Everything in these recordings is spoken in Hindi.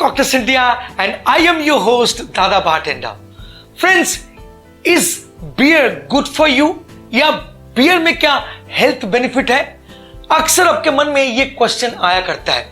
Cocktails India and I am your host Dada Bartender. Friends, is beer good for you? या बियर में क्या हेल्थ बेनिफिट है? अक्सर आपके मन में ये क्वेश्चन आया करता है।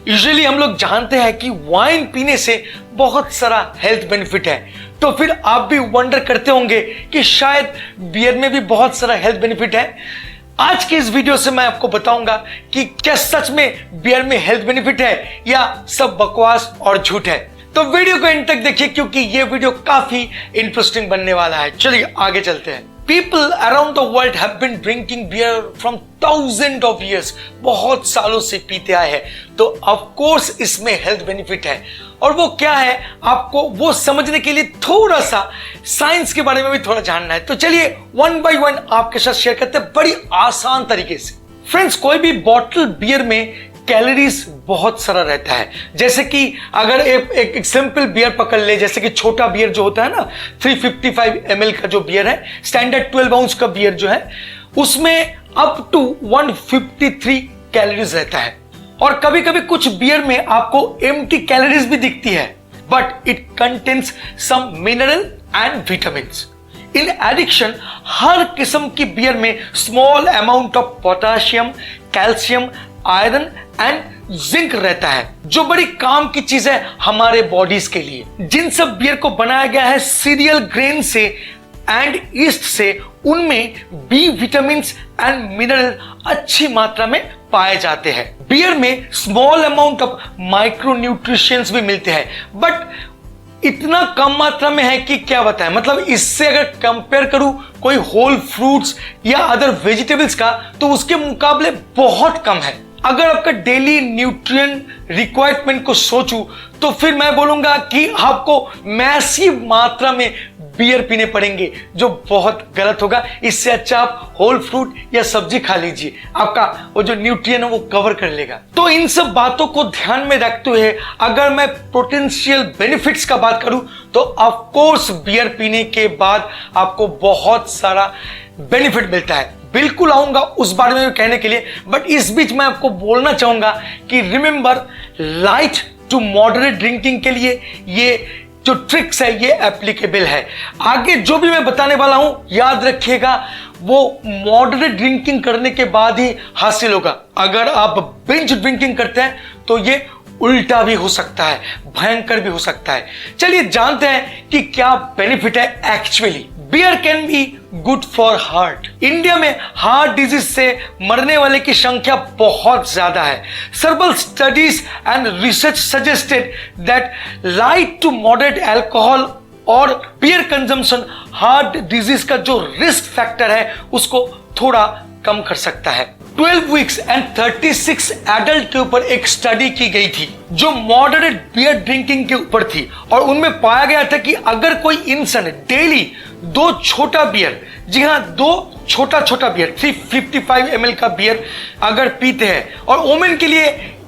यूजुअली हम लोग जानते हैं कि वाइन पीने से बहुत सारा हेल्थ बेनिफिट है, तो फिर आप भी वंडर करते होंगे कि शायद बियर में भी बहुत सारा हेल्थ बेनिफिट है। आज के इस वीडियो से मैं आपको बताऊंगा कि क्या सच में बियर में हेल्थ बेनिफिट है या सब बकवास और झूठ है। तो वीडियो को एंड तक देखिए क्योंकि ये वीडियो काफी इंटरेस्टिंग बनने वाला है। चलिए आगे चलते हैं। People around the world have been drinking beer from thousands of years. बहुत सालों से पीते आए हैं, तो of course इसमें हेल्थ बेनिफिट है। और वो क्या है, आपको वो समझने के लिए थोड़ा सा साइंस के बारे में भी थोड़ा जानना है। तो चलिए वन बाय वन आपके साथ शेयर करते हैं बड़ी आसान तरीके से। फ्रेंड्स, कोई भी बॉटल बियर में कैलोरीज बहुत सारा रहता है। जैसे कि अगर एक सिंपल बियर पकड़ ले, जैसे कि छोटा बियर जो होता है ना 355 ml का जो बियर है, स्टैंडर्ड 12 ounce का बियर जो है, उसमें अप टू 153 कैलोरीज रहता है। और कभी कभी कुछ बियर में आपको एम्प्टी कैलोरीज भी दिखती है, but it contains some mineral and vitamins. In addition, हर किस्म की बियर में small amount of potassium, calcium, iron and zinc रहता है, जो बड़ी काम की चीज है हमारे बॉडीज के लिए। जिन सब बियर को बनाया गया है सीरियल ग्रेन से एंड ईस्ट से, उनमें बी विटामिन एंड मिनरल अच्छी मात्रा में पाए जाते हैं। बियर में स्मॉल अमाउंट ऑफ माइक्रोन्यूट्रिशंस भी मिलते हैं, बट इतना कम मात्रा में है कि क्या बताएं। मतलब इससे अगर कंपेयर करूं कोई होल फ्रूट्स या अदर वेजिटेबल्स का, तो उसके मुकाबले बहुत कम है। अगर आपका डेली न्यूट्रिएंट रिक्वायरमेंट को सोचूं, तो फिर मैं बोलूंगा कि आपको मैसिव मात्रा में बियर पीने पड़ेंगे, जो बहुत गलत होगा। इससे अच्छा आप होल फ्रूट या सब्जी खा लीजिए, आपका वो जो न्यूट्रिएंट है वो कवर कर लेगा। तो इन सब बातों को ध्यान में रखते हुए अगर मैं पोटेंशियल बेनिफिट्स का बात करूं, तो ऑफ कोर्स बियर पीने के बाद आपको बहुत सारा बेनिफिट मिलता है। बिल्कुल आऊंगा उस बारे में कहने के लिए, बट इस बीच मैं आपको बोलना चाहूंगा कि remember, light to moderate drinking के लिए ये जो ट्रिक्स है ये एप्लीकेबल है। आगे जो भी मैं बताने वाला हूं, याद रखिएगा, वो मॉडरेट ड्रिंकिंग करने के बाद ही हासिल होगा। अगर आप बिंज ड्रिंकिंग करते हैं तो ये उल्टा भी हो सकता है, भयंकर भी हो सकता है। चलिए जानते हैं कि क्या बेनिफिट है actually. Beer can be good for heart. India में हार्ट डिजीज से मरने वाले की संख्या बहुत ज्यादा है। Several studies and research suggested that light to moderate alcohol और बियर कंजम्पशन हार्ट डिजीज का जो रिस्क फैक्टर है उसको थोड़ा कम कर सकता है। 12 वीक्स एंड 36 एडल्ट के ऊपर एक स्टडी की गई थी जो मॉडरेट बियर ड्रिंकिंग के ऊपर थी, और उनमें पाया गया था कि अगर कोई इंसान डेली 2 छोटा बियर, जी हाँ 2 छोटा छोटा बियर 355 ml का बियर अगर पीते हैं, और वोमेन के लिए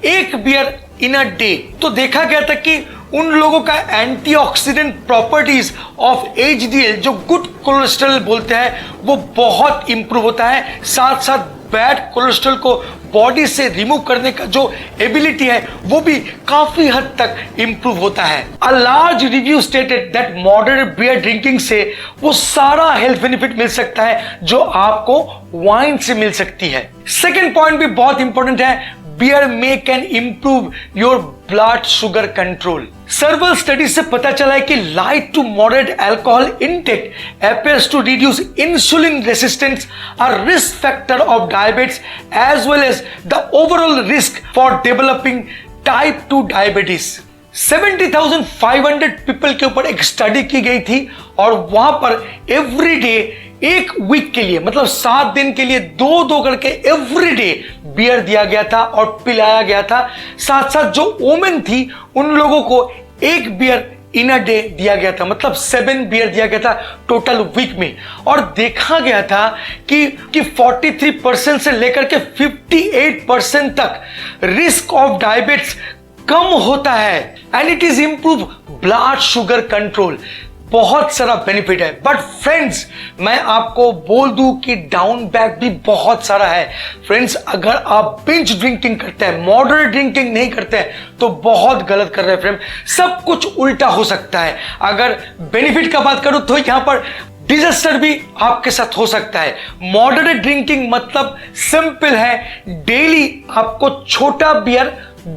1 बियर इन अ डे, तो देखा गया था कि उन लोगों का एंटीऑक्सीडेंट प्रॉपर्टीज ऑफ एचडीएल, जो गुड कोलेस्ट्रॉल बोलते हैं, वो बहुत इंप्रूव होता है। साथ साथ बैड कोलेस्ट्रॉल को बॉडी से रिमूव करने का जो एबिलिटी है वो भी काफी हद तक इंप्रूव होता है। A large review stated that moderate beer drinking से वो सारा हेल्थ बेनिफिट मिल सकता है जो आपको वाइन से मिल सकती है। सेकेंड पॉइंट भी बहुत इंपॉर्टेंट है, बियर में can improve your blood sugar control. Several study से पता चला है कि light to moderate alcohol intake appears to reduce insulin resistance, a risk factor of diabetes, as well as the overall risk for developing type 2 diabetes. 70,500 people के ऊपर एक स्टडी की गई थी, और वहां पर एवरी डे 1 वीक के लिए, मतलब 7 दिन के लिए 2 करके एवरी डे बियर दिया गया था और पिलाया गया था। साथ साथ जो वोमेन थी उन लोगों को 1 बियर इन अ डे दिया गया था, मतलब 7 बियर दिया गया था टोटल वीक में। और देखा गया था कि 43% से लेकर के 58% तक रिस्क ऑफ डायबिटीज कम होता है, and it is improve blood sugar control. बहुत सारा बेनिफिट है। बट फ्रेंड्स, मैं आपको बोल दूं कि डाउन बैक भी बहुत सारा है। फ्रेंड्स, अगर आप बिंज ड्रिंकिंग करते हैं, मॉडरेट ड्रिंकिंग नहीं करते हैं, तो बहुत गलत कर रहे हैं फ्रेंड। सब कुछ उल्टा हो सकता है। अगर बेनिफिट का बात करूं तो यहां पर डिजास्टर भी आपके साथ हो सकता है। मॉडरेट ड्रिंकिंग मतलब सिंपल है, डेली आपको छोटा बियर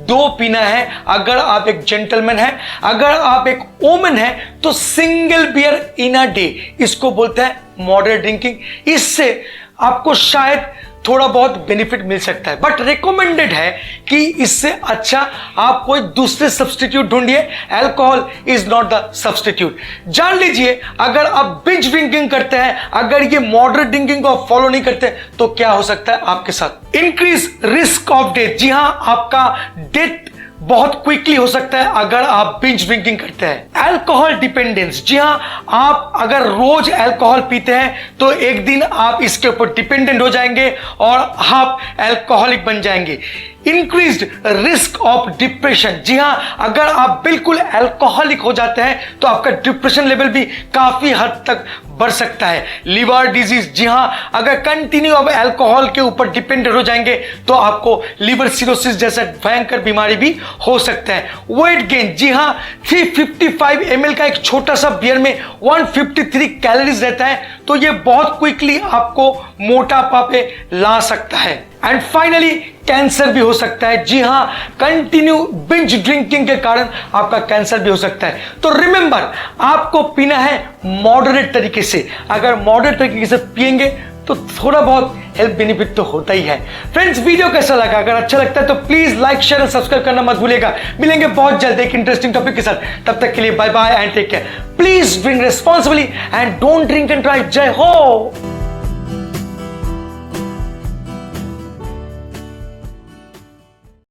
2 पीना है। अगर आप एक जेंटलमैन हैं, अगर आप एक वोमन हैं, तो single beer in a day, इसको बोलते हैं मॉडरेट ड्रिंकिंग। इससे आपको शायद थोड़ा बहुत बेनिफिट मिल सकता है, बट रिकमेंडेड है कि इससे अच्छा आप कोई दूसरे सब्सटीट्यूट ढूंढिए। Alcohol is not the substitute. जान लीजिए, अगर आप बिंज ड्रिंकिंग करते हैं, अगर ये मॉडरेट ड्रिंकिंग को आप फॉलो नहीं करते, तो क्या हो सकता है आपके साथ? Increase risk of death. जी हां, आपका डेथ बहुत क्विकली हो सकता है अगर आप बिंज ड्रिंकिंग करते हैं। Alcohol dependence. जी हां, आप अगर रोज अल्कोहल पीते हैं तो एक दिन आप इसके ऊपर डिपेंडेंट हो जाएंगे और आप अल्कोहलिक बन जाएंगे। Increased risk of depression. जी हां, अगर आप बिल्कुल अल्कोहलिक हो जाते हैं तो आपका डिप्रेशन लेवल भी काफी हद तक बढ़ सकता है। Liver disease. जी हां, अगर कंटिन्यू आप अल्कोहल के ऊपर डिपेंडेंट हो जाएंगे तो आपको लिवर सिरोसिस जैसा भयंकर बीमारी भी हो सकता है। Weight gain. जी हां, 355 ml का एक छोटा सा बियर में 153 कैलोरीज रहता है, तो ये बहुत क्विकली आपको मोटापा पे ला सकता है। एंड फाइनली कैंसर भी हो सकता है। जी हां, कंटिन्यू बिंज ड्रिंकिंग के कारण आपका कैंसर भी हो सकता है। तो रिमेंबर, आपको पीना है मॉडरेट तरीके से। अगर मॉडरेट तरीके से पिएंगे तो थोड़ा बहुत हेल्थ बेनिफिट तो होता ही है। फ्रेंड्स, वीडियो कैसा लगा? अगर अच्छा लगता है तो प्लीज लाइक, शेयर और सब्सक्राइब करना मत भूलिएगा। मिलेंगे बहुत जल्द एक इंटरेस्टिंग टॉपिक के साथ। तब तक के लिए bye bye and take care. Please drink responsibly and don't drink and drive. जय हो।